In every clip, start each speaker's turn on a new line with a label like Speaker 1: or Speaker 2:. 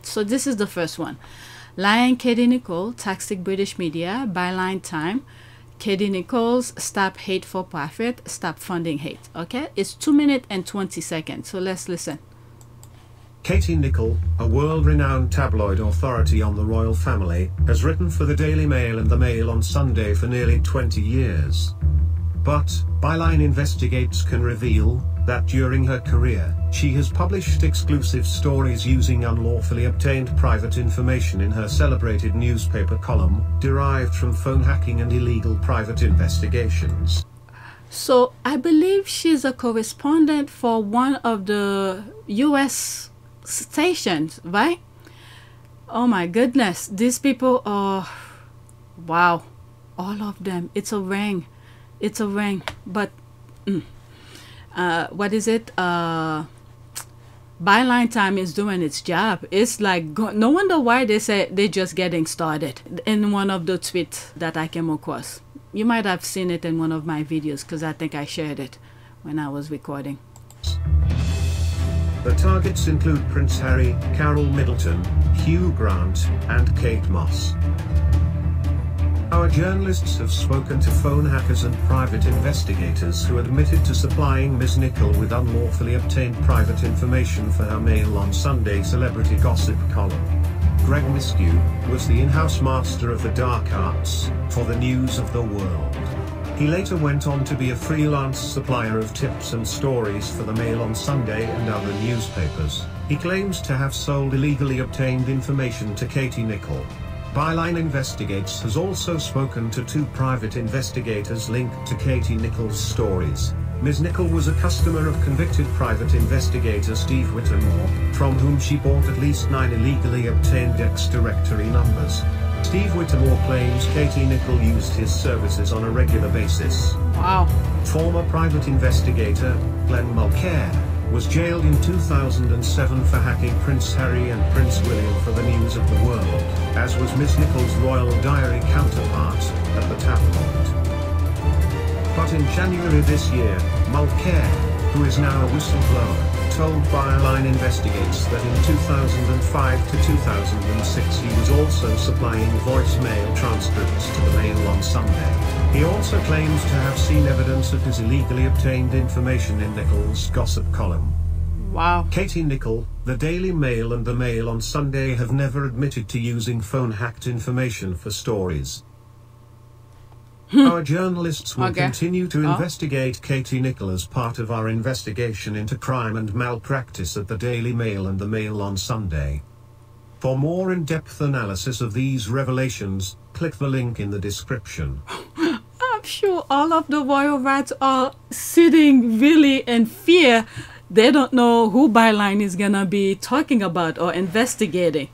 Speaker 1: So this is the first one. Lion Katie Nicole, toxic British media, Byline Time. Katie Nichols, stop hate for profit, stop funding hate. Okay, it's 2 minutes and 20 seconds. So let's listen.
Speaker 2: Katie Nicholl, a world-renowned tabloid authority on the royal family, has written for the Daily Mail and the Mail on Sunday for nearly 20 years. But Byline Investigates can reveal that during her career, she has published exclusive stories using unlawfully obtained private information in her celebrated newspaper column, derived from phone hacking and illegal private investigations.
Speaker 1: So I believe she's a correspondent for one of the US stations, right? Oh my goodness, these people are, wow, all of them. It's a ring. It's a ring. But what is it? Byline Time is doing its job. It's like, no wonder why they say they're just getting started. In one of the tweets that I came across, you might have seen it in one of my videos because I think I shared it when I was recording.
Speaker 2: The targets include Prince Harry, Carol Middleton, Hugh Grant, and Kate Moss. Our journalists have spoken to phone hackers and private investigators who admitted to supplying Ms. Nicholl with unlawfully obtained private information for her Mail on Sunday celebrity gossip column. Greg Miskew was the in-house master of the dark arts for the News of the World. He later went on to be a freelance supplier of tips and stories for the Mail on Sunday and other newspapers. He claims to have sold illegally obtained information to Katie Nicholl. Byline Investigates has also spoken to 2 private investigators linked to Katie Nicholl's stories. Ms. Nicholl was a customer of convicted private investigator Steve Whittemore, from whom she bought at least 9 illegally obtained ex-directory numbers. Steve Whittemore claims Katie Nicholl used his services on a regular basis.
Speaker 1: Wow.
Speaker 2: Former private investigator Glenn Mulcair was jailed in 2007 for hacking Prince Harry and Prince William for the News of the World, as was Miss Nicholl's Royal Diary counterpart at the tabloid. But in January this year, Mulcair, who is now a whistleblower, told Byline Investigates that in 2005 to 2006 he was also supplying voicemail transcripts to the Mail on Sunday. He also claims to have seen evidence of his illegally obtained information in Nicholl's gossip column.
Speaker 1: Wow.
Speaker 2: Katie Nicholl, the Daily Mail and the Mail on Sunday have never admitted to using phone-hacked information for stories. Our journalists will continue to investigate Katie Nicholl as part of our investigation into crime and malpractice at the Daily Mail and the Mail on Sunday. For more in-depth analysis of these revelations, click the link in the description.
Speaker 1: I'm sure all of the royal rats are sitting really in fear. They don't know who Byline is gonna be talking about or investigating.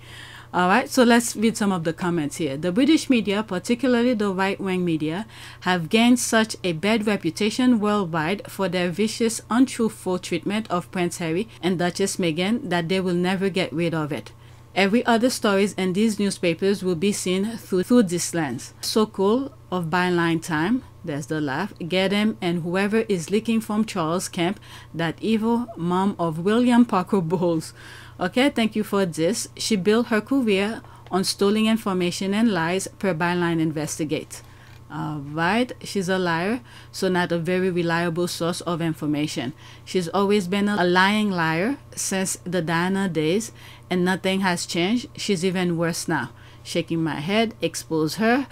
Speaker 1: Alright, so let's read some of the comments here. The British media, particularly the right-wing media, have gained such a bad reputation worldwide for their vicious, untruthful treatment of Prince Harry and Duchess Meghan that they will never get rid of it. Every other stories in these newspapers will be seen through this lens. So cool of Byline Time, there's the laugh, get him and whoever is leaking from Charles Kemp, that evil mom of William Parker Bowles. Okay, thank you for this. She built her career on stealing information and lies per Byline Investigate. Right, she's a liar, so not a very reliable source of information. She's always been a lying liar since the Diana days, and nothing has changed. She's even worse now. Shaking my head, expose her.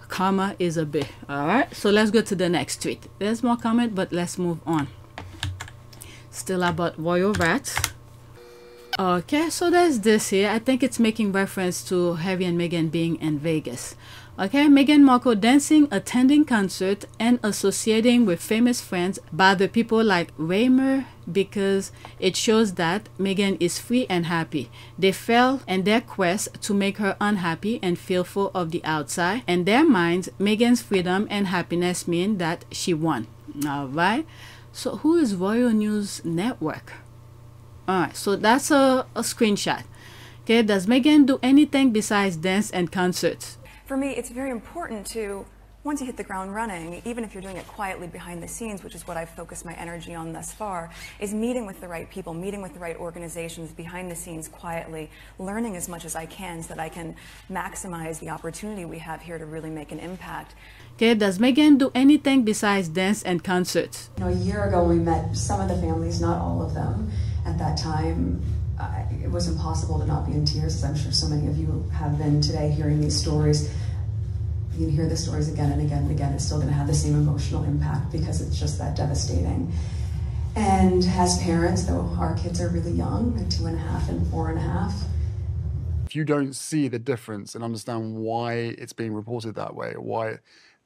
Speaker 1: Karma is a bit. Alright, so let's go to the next tweet. There's more comment, but let's move on. Still about royal rats. Okay, so there's this here. I think it's making reference to Harry and Meghan being in Vegas. Okay, Meghan Markle dancing, attending concert, and associating with famous friends bother people like Raymer because it shows that Meghan is free and happy. They fail in their quest to make her unhappy and fearful of the outside. In their minds, Meghan's freedom and happiness mean that she won. Alright, so who is Royal News Network? Alright, so that's a screenshot. Okay, does Meghan do anything besides dance and concerts?
Speaker 3: For me, it's very important to once you hit the ground running, even if you're doing it quietly behind the scenes, which is what I've focused my energy on thus far, is meeting with the right people, meeting with the right organizations behind the scenes quietly, learning as much as I can so that I can maximize the opportunity we have here to really make an impact.
Speaker 1: Okay, does Megan do anything besides dance and concerts?
Speaker 3: You know, a year ago we met some of the families, not all of them. At that time, it was impossible to not be in tears, as I'm sure so many of you have been today hearing these stories. You can hear the stories again and again and again. It's still going to have the same emotional impact because it's just that devastating. And as parents, though our kids are really young, at 2.5 and 4.5.
Speaker 4: If you don't see the difference and understand why it's being reported that way,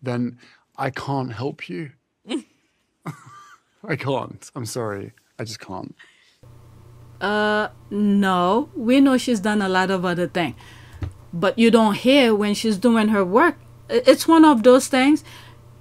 Speaker 4: then I can't help you. I can't. I'm sorry. I just can't.
Speaker 1: No. We know she's done a lot of other things. But you don't hear when she's doing her work. It's one of those things.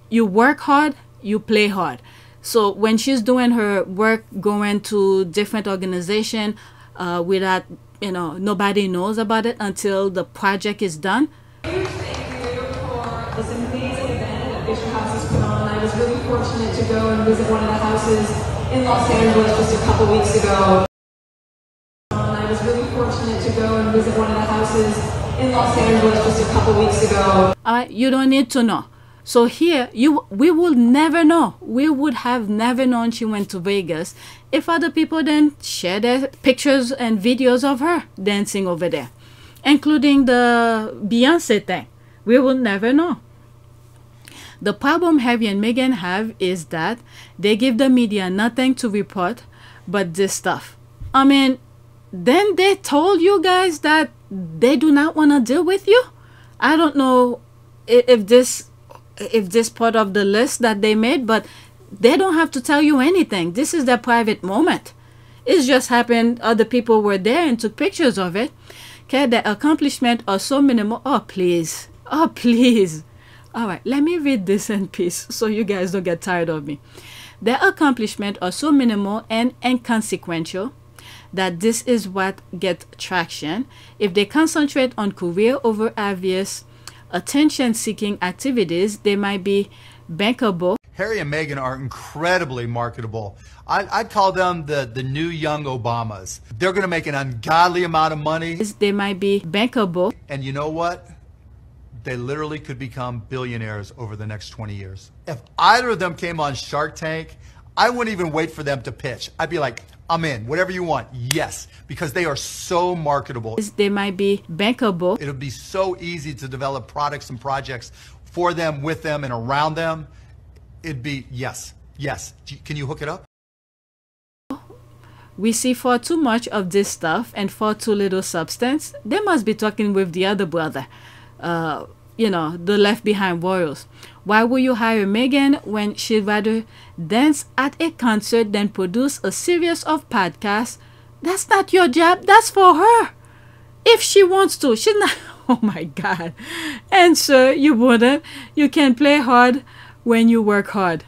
Speaker 1: You work hard, you play hard. So when she's doing her work, going to different organizations without, you know, nobody knows about it until the project is done.
Speaker 3: Thank you for this amazing event that Fisher House has put on. I was really fortunate to go and visit one of the houses in Los Angeles just a couple weeks ago. I was really fortunate to go and visit one of the houses in Los Angeles just a couple weeks ago.
Speaker 1: You don't need to know. So here, we would never know. We would have never known she went to Vegas if other people then share their pictures and videos of her dancing over there, including the Beyonce thing. We will never know. The problem Harry and Meghan have is that they give the media nothing to report but this stuff. I mean, then they told you guys that they do not want to deal with you. I don't know if this part of the list that they made, but they don't have to tell you anything. This is their private moment. It just happened other people were there and took pictures of it. Okay, the accomplishments are so minimal. Oh, please. Oh, please. All right, let me read this in peace so you guys don't get tired of me. Their accomplishments are so minimal and inconsequential that this is what gets traction. If they concentrate on career over obvious attention-seeking activities, they might be bankable.
Speaker 5: Harry and Meghan are incredibly marketable. I'd call them the new young Obamas. They're going to make an ungodly amount of money.
Speaker 1: They might be bankable.
Speaker 5: And you know what? They literally could become billionaires over the next 20 years. If either of them came on Shark Tank, I wouldn't even wait for them to pitch. I'd be like, I'm in, whatever you want, yes, because they are so marketable.
Speaker 1: They might be bankable.
Speaker 5: It'll be so easy to develop products and projects for them, with them, and around them. It'd be, yes, yes. Can you hook it up?
Speaker 1: We see far too much of this stuff and far too little substance. They must be talking with the other brother. You know, the left behind royals. Why would you hire Meghan when she'd rather dance at a concert than produce a series of podcasts? That's not your job. That's for her. If she wants to, she's not. Oh my God. And sir, you wouldn't. You can play hard when you work hard.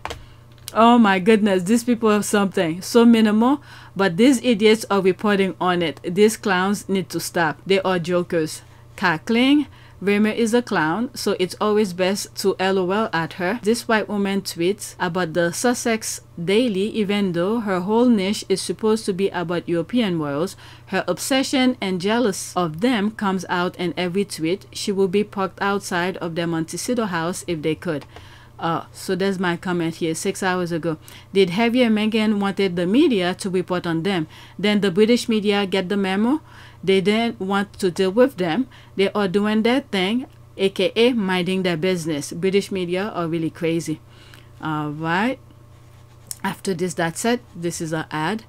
Speaker 1: Oh my goodness, these people have something so minimal, but these idiots are reporting on it. These clowns need to stop. They are jokers. Cackling. Raymer is a clown, so it's always best to LOL at her. This white woman tweets about the Sussex daily, even though her whole niche is supposed to be about European royals. Her obsession and jealous of them comes out in every tweet. She would be parked outside of their Montecito house if they could. So there's my comment here 6 hours ago. Did Harry and Meghan wanted the media to report on them? Then the British media get the memo? They didn't want to deal with them. They are doing their thing, aka minding their business. British media are really crazy. All right. After this, that's it. This is an ad.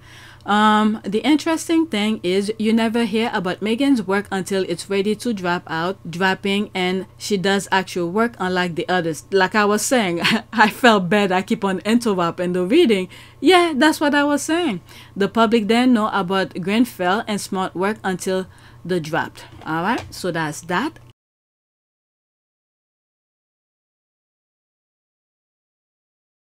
Speaker 1: The interesting thing is you never hear about Meghan's work until it's ready to dropping, and she does actual work, unlike the others. Like I was saying, I felt bad. I keep on interrupting the reading. Yeah, that's what I was saying. The public then know about Grenfell and smart work until the dropped. All right, so that's that.